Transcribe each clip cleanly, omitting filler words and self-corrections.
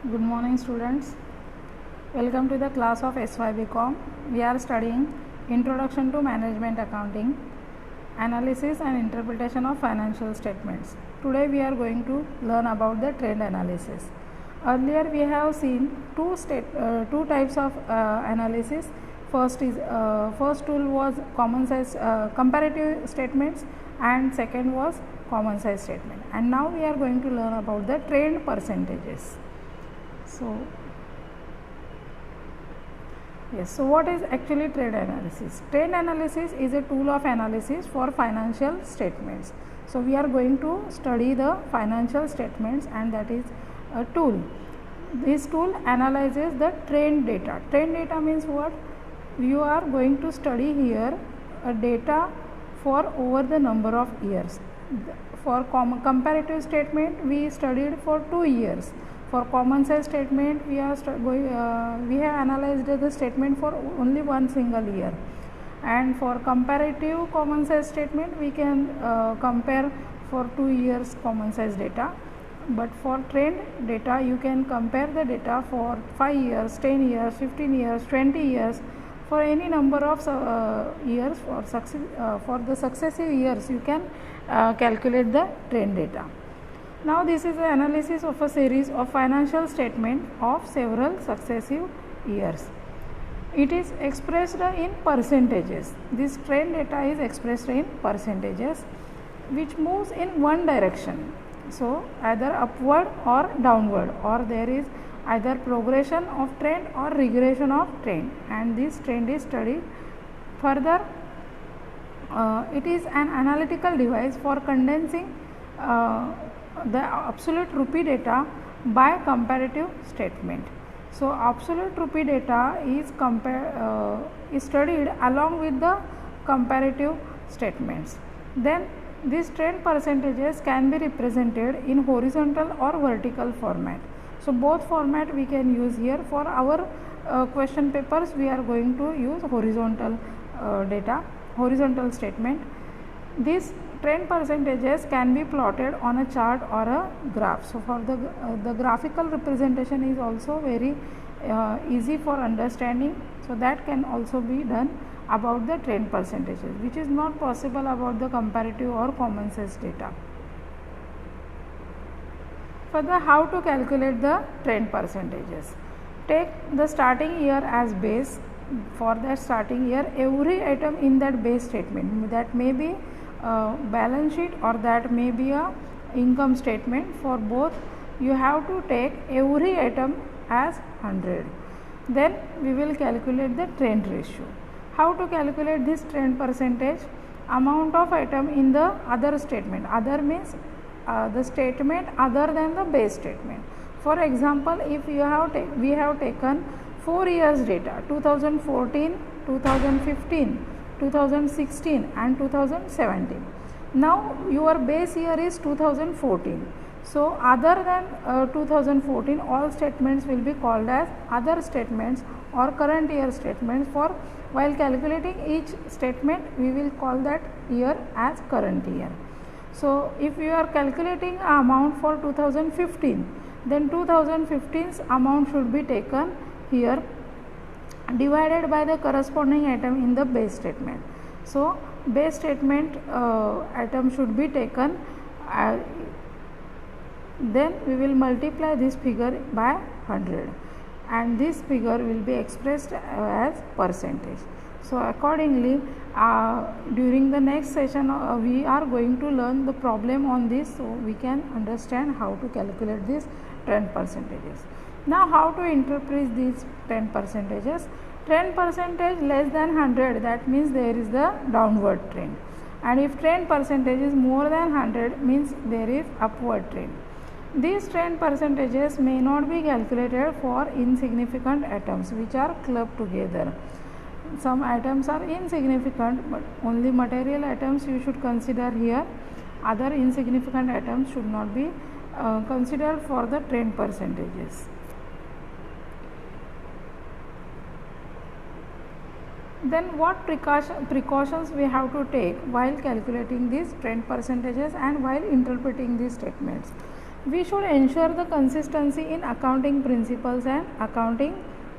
Good morning, students. Welcome to the class of SYBCom. We are studying Introduction to Management Accounting, Analysis and Interpretation of Financial Statements. Today we are going to learn about the trend analysis. Earlier we have seen two types of analysis. First tool was common size comparative statements, and second was common size statement. And now we are going to learn about the trend percentages. So what is actually trend analysis? Trend analysis is a tool of analysis for financial statements. So we are going to study the financial statements, and that is a tool. This tool analyzes the trend data. Trend data means what? You are going to study here a data for over the number of years. For comparative statement we studied for 2 years. For common size statement we have analyzed the statement for only one single year, and for comparative common size statement we can compare for 2 years common size data. But for trend data you can compare the data for 5 years, 10 years, 15 years, 20 years. For any number of years, for the successive years you can calculate the trend data. Now this is an analysis of a series of financial statements of several successive years. It is expressed in percentages. This trend data is expressed in percentages, which moves in one direction. So either upward or downward, or there is either progression of trend or regression of trend, and this trend is studied further. It is an analytical device for condensing the absolute rupee data by comparative statement. So absolute rupee data is studied along with the comparative statements. Then these trend percentages can be represented in horizontal or vertical format. So both format we can use here. For our question papers we are going to use horizontal horizontal statement. These trend percentages can be plotted on a chart or a graph. So for the graphical representation is also very easy for understanding. So that can also be done about the trend percentages, which is not possible about the comparative or common size data. Further, how to calculate the trend percentages? Take the starting year as base. For that starting year, every item in that base statement, that may be balance sheet or that may be a income statement, for both you have to take every item as 100. Then we will calculate the trend ratio. How to calculate this trend percentage? Amount of item in the other statement. Other means the statement other than the base statement. For example, if we have taken 4 years data, 2014, 2015, 2016 and 2017. Now your base year is 2014. So other than 2014, all statements will be called as other statements or current year statements. For while calculating each statement we will call that year as current year. So if you are calculating amount for 2015, then 2015's amount should be taken here, divided by the corresponding item in the base statement. So base statement item should be taken, then we will multiply this figure by 100, and this figure will be expressed as percentage. So accordingly, during the next session we are going to learn the problem on this, so we can understand how to calculate these trend percentages. Now how to interpret these trend percentages? Trend percentage less than 100, that means there is the downward trend, and if trend percentage is more than 100 means there is upward trend. These trend percentages may not be calculated for insignificant items which are clubbed together. Some items are insignificant, but only material items you should consider here. Other insignificant items should not be considered for the trend percentages. Then what precautions we have to take while calculating these trend percentages and while interpreting these statements? We should ensure the consistency in accounting principles and accounting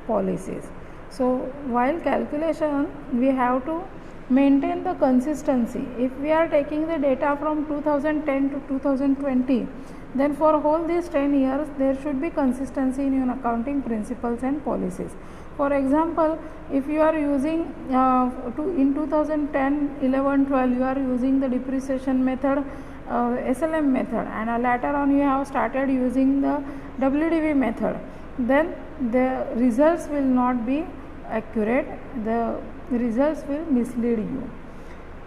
policies. So while calculation, we have to maintain the consistency. If we are taking the data from 2010 to 2020, then for whole these 10 years there should be consistency in your accounting principles and policies. For example, if you are using in 2010, 11, 12 you are using the depreciation method, SLM method, and later on you have started using the WDV method, then the results will not be accurate, the results will mislead you.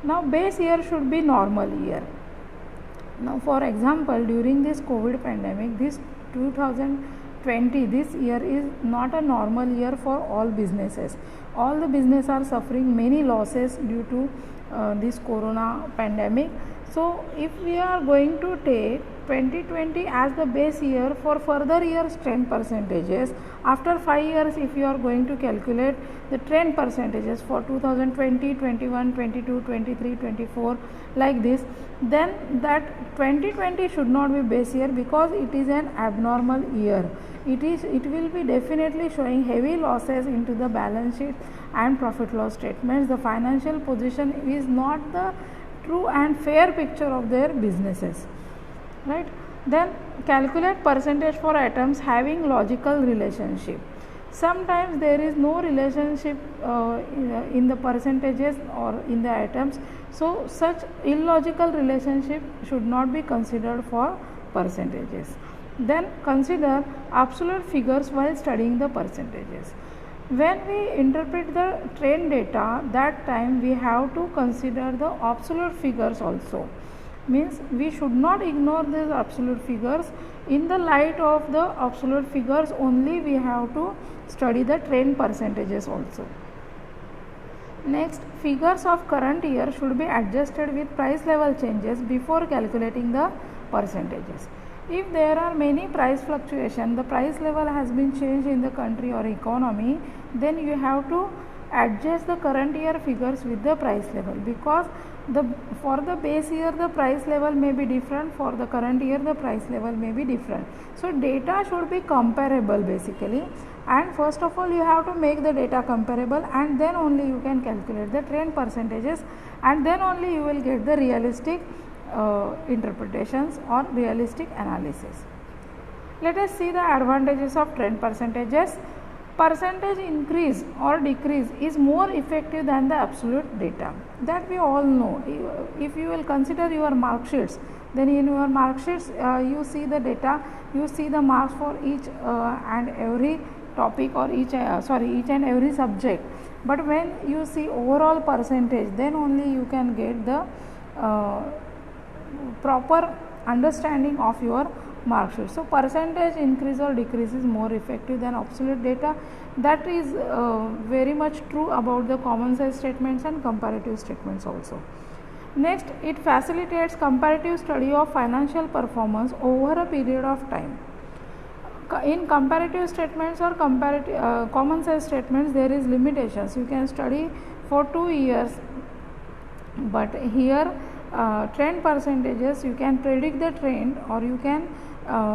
Now base year should be normal year. Now for example, during this COVID pandemic, this 2020, this year is not a normal year for all businesses. All the businesses are suffering many losses due to this corona pandemic. So if we are going to take 2020 as the base year, for further years trend percentages, after 5 years if you are going to calculate the trend percentages for 2020, 21, 22, 23, 24 like this, then that 2020 should not be base year because it is an abnormal year. It will be definitely showing heavy losses into the balance sheet and profit loss statements. The financial position is not the true and fair picture of their businesses, right? Then calculate percentage for items having logical relationship. Sometimes there is no relationship in the percentages or in the items, so such illogical relationship should not be considered for percentages. Then consider absolute figures while studying the percentages. When we interpret the trend data, that time we have to consider the absolute figures also. Means we should not ignore these absolute figures. In the light of the absolute figures only we have to study the trend percentages also. Next, figures of current year should be adjusted with price level changes before calculating the percentages. If there are many price fluctuation, the price level has been changed in the country or economy, then you have to adjust the current year figures with the price level, because for the base year the price level may be different, for the current year the price level may be different. So data should be comparable basically, and first of all you have to make the data comparable, and then only you can calculate the trend percentages, and then only you will get the realistic interpretations or realistic analysis. Let us see the advantages of trend percentages. Percentage increase or decrease is more effective than the absolute data, that we all know. If you will consider your mark sheets, then in your mark sheets you see the data, you see the marks for each and every topic or each and every subject, but when you see overall percentage, then only you can get the proper understanding of your mark sheet. So percentage increase or decrease is more effective than absolute data. That is very much true about the common size statements and comparative statements also. Next, it facilitates comparative study of financial performance over a period of time. In comparative statements or common size statements, there is limitations. You can study for 2 years, but here trend percentages, you can predict the trend, or you can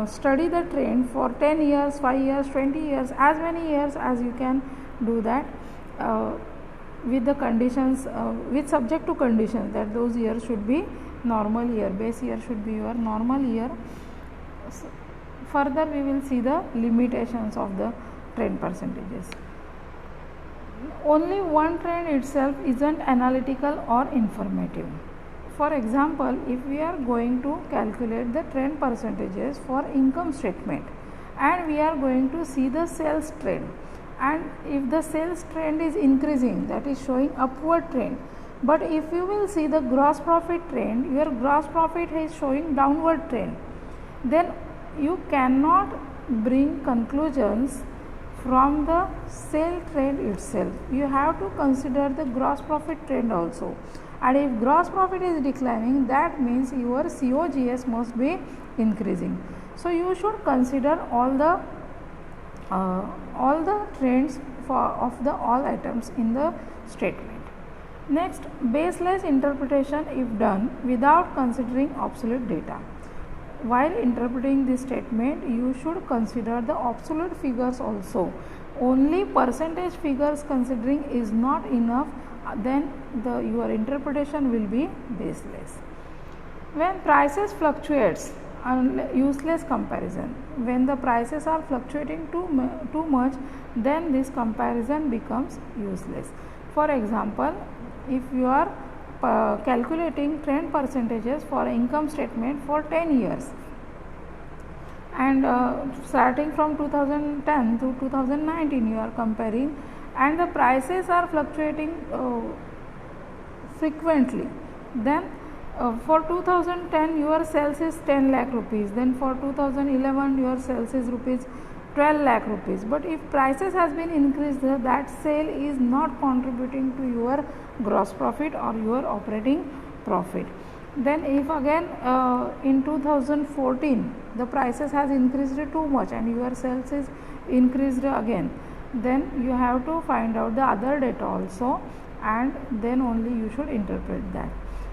study the trend for 10 years, 5 years, 20 years, as many years as you can do that with the conditions, with subject to conditions that those years should be normal year, base year should be your normal year. Further we will see the limitations of the trend percentages. Only one trend itself isn't analytical or informative. For example, if we are going to calculate the trend percentages for income statement, and we are going to see the sales trend, and if the sales trend is increasing, that is showing upward trend, but if you will see the gross profit trend, your gross profit is showing downward trend, then you cannot bring conclusions from the sale trend itself. You have to consider the gross profit trend also. And if gross profit is declining, that means your COGS must be increasing. So you should consider all the trends of the all items in the statement. Next, baseless interpretation if done without considering absolute data. while interpreting this statement, you should consider the absolute figures also. Only percentage figures considering is not enough, then your interpretation will be baseless. When prices fluctuates, useless comparison. When the prices are fluctuating too much, then this comparison becomes useless. For example, if you are calculating trend percentages for income statement for 10 years and starting from 2010 to 2019 you are comparing, and the prices are fluctuating frequently, then for 2010 your sales is 10 lakh rupees, then for 2011 your sales is rupees 12 lakh rupees, but if prices has been increased, that sale is not contributing to your gross profit or your operating profit. Then if again in 2014 the prices has increased too much and your sales is increased again, then you have to find out the other data also, and then only you should interpret that.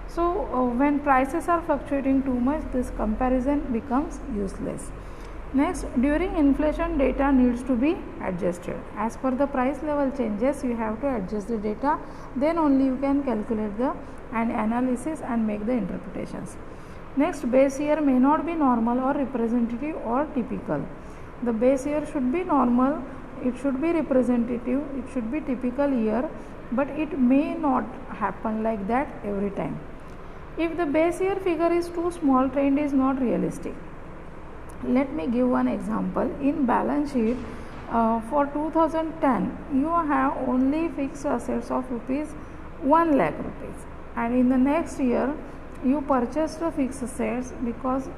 So when prices are fluctuating too much, this comparison becomes useless. Next, during inflation, data needs to be adjusted. As per the price level changes, you have to adjust the data, then only you can calculate the analysis and make the interpretations. Next, base year may not be normal or representative or typical. The base year should be normal, it should be representative, it should be typical year, but it may not happen like that every time. If the base year figure is too small, trend is not realistic. Let me give one example. In balance sheet for 2010, you have only fixed assets of rupees 1 lakh rupees, and in the next year you purchased the fixed assets because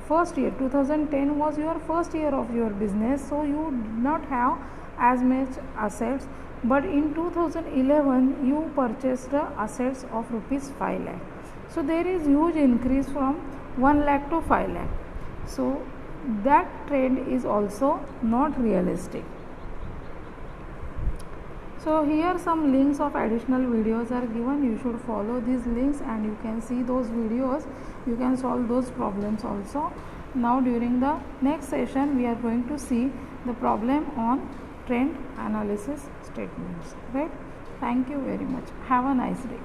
first year 2010 was your first year of your business, so you did not have as much assets, but in 2011 you purchased the assets of rupees 5 lakh. So there is huge increase from 1 lakh to 5 lakh. So that trend is also not realistic. So here some links of additional videos are given. You should follow these links and you can see those videos. You can solve those problems also. Now during the next session we are going to see the problem on trend analysis statements. Right? Thank you very much. Have a nice day.